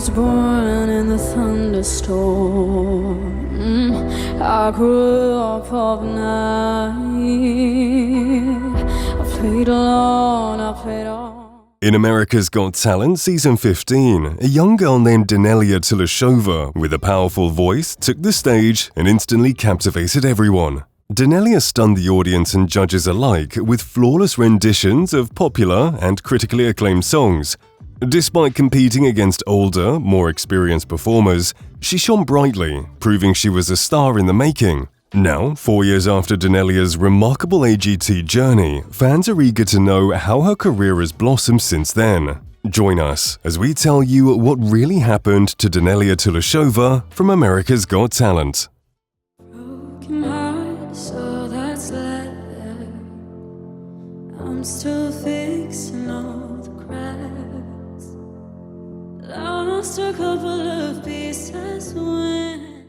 was born in the thunderstorm. I grew up of night. I played alone, I played on. In America's Got Talent Season 15, a young girl named Daneliya Tuleshova with a powerful voice took the stage and instantly captivated everyone. Daneliya stunned the audience and judges alike with flawless renditions of popular and critically acclaimed songs. Despite competing against older, more experienced performers, she shone brightly, proving she was a star in the making. Now, 4 years after Daneliya's remarkable AGT journey, fans are eager to know how her career has blossomed since then. Join us as we tell you what really happened to Daneliya Tuleshova from America's Got Talent. Broken heart, so that's left. I'm still fixing all the cracks. Lost a couple of pieces when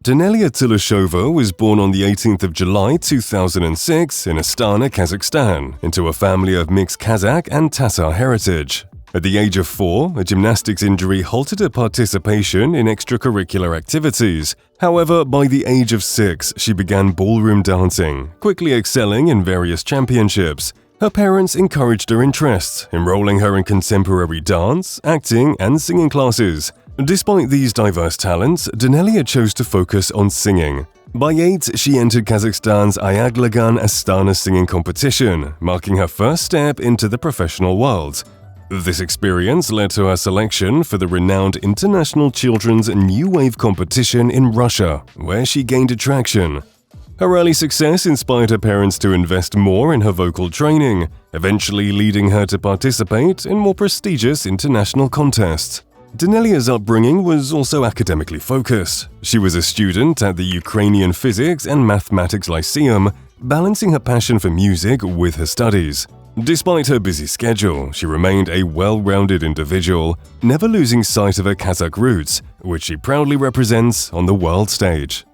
Daneliya Tuleshova was born on the 18th of July 2006 in Astana, Kazakhstan, into a family of mixed Kazakh and Tatar heritage. At the age of 4, a gymnastics injury halted her participation in extracurricular activities. However, by the age of 6, she began ballroom dancing, quickly excelling in various championships. Her parents encouraged her interests, enrolling her in contemporary dance, acting, and singing classes. Despite these diverse talents, Daneliya chose to focus on singing. By 8, she entered Kazakhstan's Ayaglagan Astana singing competition, marking her first step into the professional world. This experience led to her selection for the renowned International Children's New Wave competition in Russia, where she gained attraction. Her early success inspired her parents to invest more in her vocal training, eventually leading her to participate in more prestigious international contests. Daneliya's upbringing was also academically focused. She was a student at the Ukrainian Physics and Mathematics Lyceum, balancing her passion for music with her studies. Despite her busy schedule, she remained a well-rounded individual, never losing sight of her Kazakh roots, which she proudly represents on the world stage.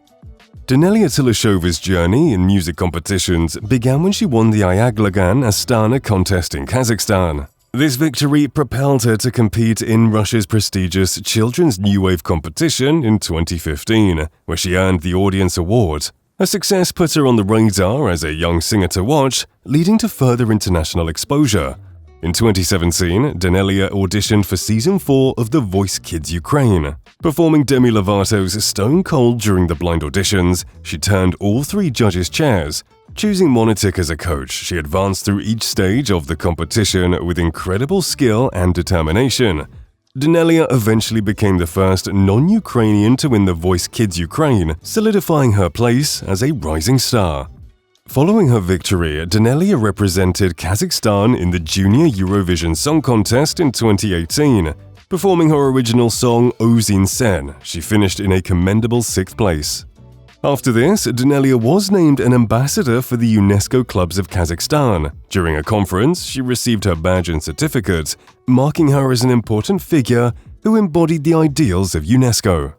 Daneliya Tuleshova's journey in music competitions began when she won the Ayaglagan Astana contest in Kazakhstan. This victory propelled her to compete in Russia's prestigious Children's New Wave competition in 2015, where she earned the Audience Award. Her success put her on the radar as a young singer to watch, leading to further international exposure. In 2017, Daneliya auditioned for Season 4 of The Voice Kids Ukraine. Performing Demi Lovato's Stone Cold during the blind auditions, she turned all 3 judges' chairs. Choosing Monetik as a coach, she advanced through each stage of the competition with incredible skill and determination. Daneliya eventually became the first non-Ukrainian to win The Voice Kids Ukraine, solidifying her place as a rising star. Following her victory, Daneliya represented Kazakhstan in the Junior Eurovision Song Contest in 2018. Performing her original song Ozin Sen, she finished in a commendable 6th place. After this, Daneliya was named an ambassador for the UNESCO Clubs of Kazakhstan. During a conference, she received her badge and certificate, marking her as an important figure who embodied the ideals of UNESCO.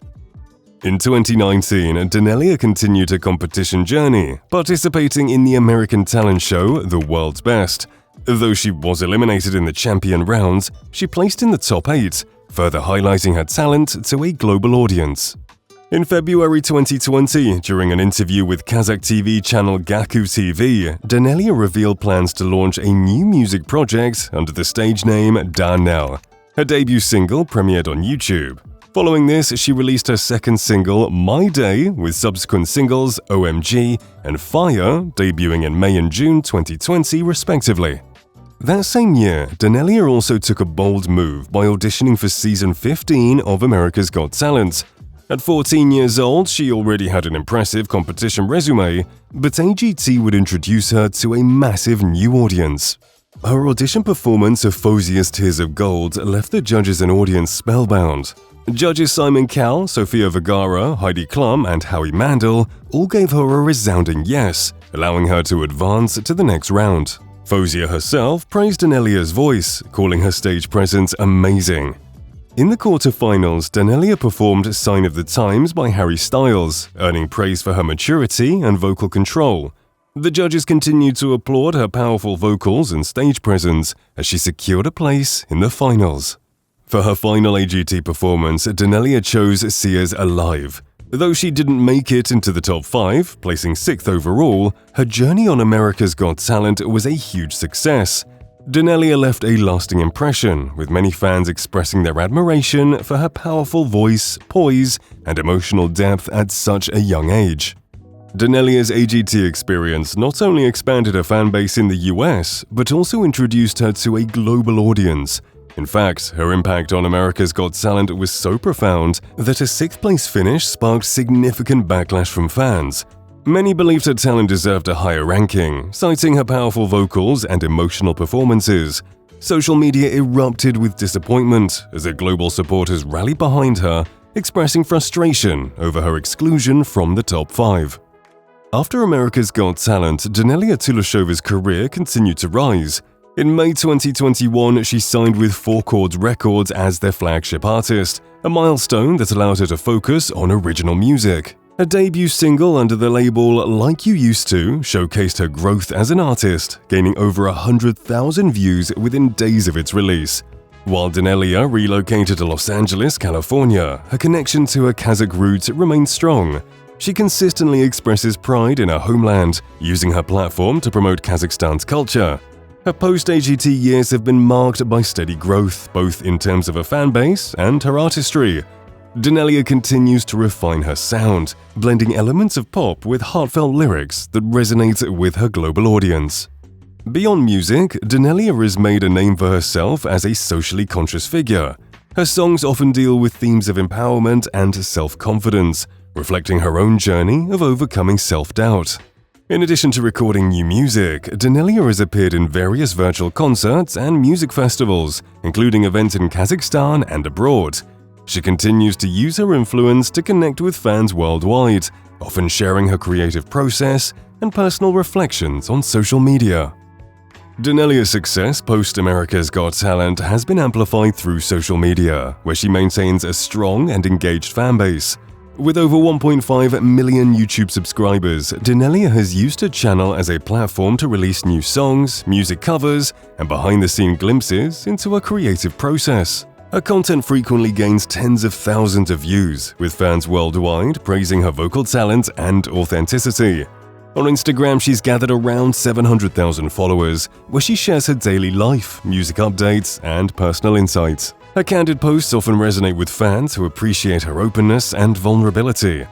In 2019, Daneliya continued her competition journey, participating in the American talent show The World's Best. Though she was eliminated in the champion rounds, she placed in the top 8, further highlighting her talent to a global audience. In February 2020, during an interview with Kazakh TV channel Gaku TV, Daneliya revealed plans to launch a new music project under the stage name Danel. Her debut single premiered on YouTube. Following this, she released her second single, My Day, with subsequent singles OMG and Fire debuting in May and June 2020, respectively. That same year, Daneliya also took a bold move by auditioning for Season 15 of America's Got Talent. At 14 years old, she already had an impressive competition resume, but AGT would introduce her to a massive new audience. Her audition performance of Fozia's Tears of Gold left the judges and audience spellbound. Judges Simon Cowell, Sofia Vergara, Heidi Klum, and Howie Mandel all gave her a resounding yes, allowing her to advance to the next round. Fozia herself praised Daneliya's voice, calling her stage presence amazing. In the quarterfinals, Daneliya performed Sign of the Times by Harry Styles, earning praise for her maturity and vocal control. The judges continued to applaud her powerful vocals and stage presence as she secured a place in the finals. For her final AGT performance, Daneliya chose Sia's Alive. Though she didn't make it into the top 5, placing 6th overall, her journey on America's Got Talent was a huge success. Daneliya left a lasting impression, with many fans expressing their admiration for her powerful voice, poise, and emotional depth at such a young age. Daneliya's AGT experience not only expanded her fanbase in the US, but also introduced her to a global audience. In fact, her impact on America's Got Talent was so profound that a 6th-place finish sparked significant backlash from fans. Many believed her talent deserved a higher ranking, citing her powerful vocals and emotional performances. Social media erupted with disappointment as her global supporters rallied behind her, expressing frustration over her exclusion from the top 5. After America's Got Talent, Daneliya Tuleshova's career continued to rise. In May 2021, she signed with 4 Chords Records as their flagship artist, a milestone that allowed her to focus on original music. A debut single under the label Like You Used To showcased her growth as an artist, gaining over 100,000 views within days of its release. While Daneliya relocated to Los Angeles, California, her connection to her Kazakh roots remained strong. She consistently expresses pride in her homeland, using her platform to promote Kazakhstan's culture. Her post-AGT years have been marked by steady growth, both in terms of her fanbase and her artistry. Daneliya continues to refine her sound, blending elements of pop with heartfelt lyrics that resonate with her global audience. Beyond music, Daneliya has made a name for herself as a socially conscious figure. Her songs often deal with themes of empowerment and self-confidence, reflecting her own journey of overcoming self-doubt. In addition to recording new music, Daneliya has appeared in various virtual concerts and music festivals, including events in Kazakhstan and abroad. She continues to use her influence to connect with fans worldwide, often sharing her creative process and personal reflections on social media. Daneliya's success post-America's Got Talent has been amplified through social media, where she maintains a strong and engaged fanbase. With over 1.5 million YouTube subscribers, Daneliya has used her channel as a platform to release new songs, music covers, and behind-the-scenes glimpses into her creative process. Her content frequently gains tens of thousands of views, with fans worldwide praising her vocal talent and authenticity. On Instagram, she's gathered around 700,000 followers, where she shares her daily life, music updates, and personal insights. Her candid posts often resonate with fans who appreciate her openness and vulnerability.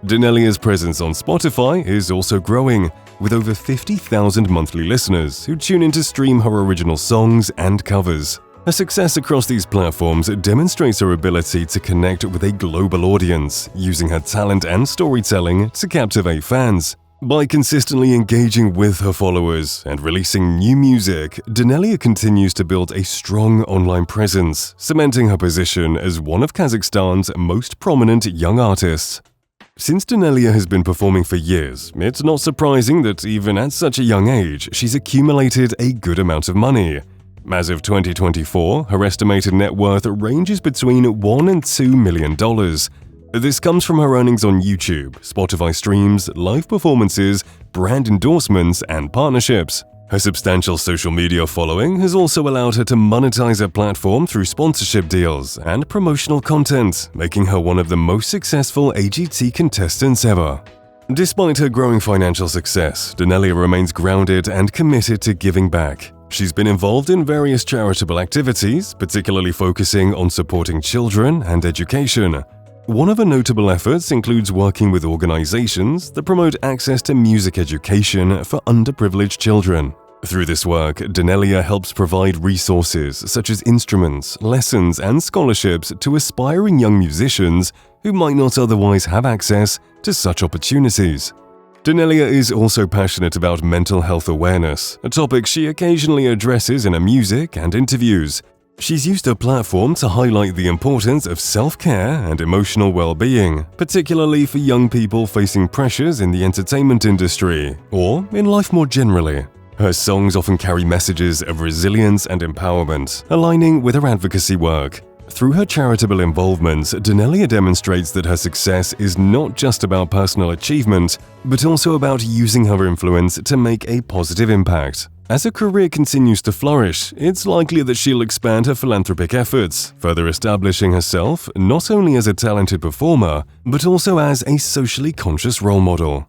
Daneliya's presence on Spotify is also growing, with over 50,000 monthly listeners who tune in to stream her original songs and covers. Her success across these platforms demonstrates her ability to connect with a global audience, using her talent and storytelling to captivate fans. By consistently engaging with her followers and releasing new music, Daneliya continues to build a strong online presence, cementing her position as one of Kazakhstan's most prominent young artists. Since Daneliya has been performing for years, it's not surprising that even at such a young age, she's accumulated a good amount of money. As of 2024, her estimated net worth ranges between $1 and $2 million. This comes from her earnings on YouTube, Spotify streams, live performances, brand endorsements, and partnerships. Her substantial social media following has also allowed her to monetize her platform through sponsorship deals and promotional content, making her one of the most successful AGT contestants ever. Despite her growing financial success, Daneliya remains grounded and committed to giving back. She's been involved in various charitable activities, particularly focusing on supporting children and education. One of her notable efforts includes working with organizations that promote access to music education for underprivileged children. Through this work, Daneliya helps provide resources such as instruments, lessons, and scholarships to aspiring young musicians who might not otherwise have access to such opportunities. Daneliya is also passionate about mental health awareness, a topic she occasionally addresses in her music and interviews. She's used her platform to highlight the importance of self-care and emotional well-being, particularly for young people facing pressures in the entertainment industry or in life more generally. Her songs often carry messages of resilience and empowerment, aligning with her advocacy work. Through her charitable involvements, Daneliya demonstrates that her success is not just about personal achievement, but also about using her influence to make a positive impact. As her career continues to flourish, it's likely that she'll expand her philanthropic efforts, further establishing herself not only as a talented performer, but also as a socially conscious role model.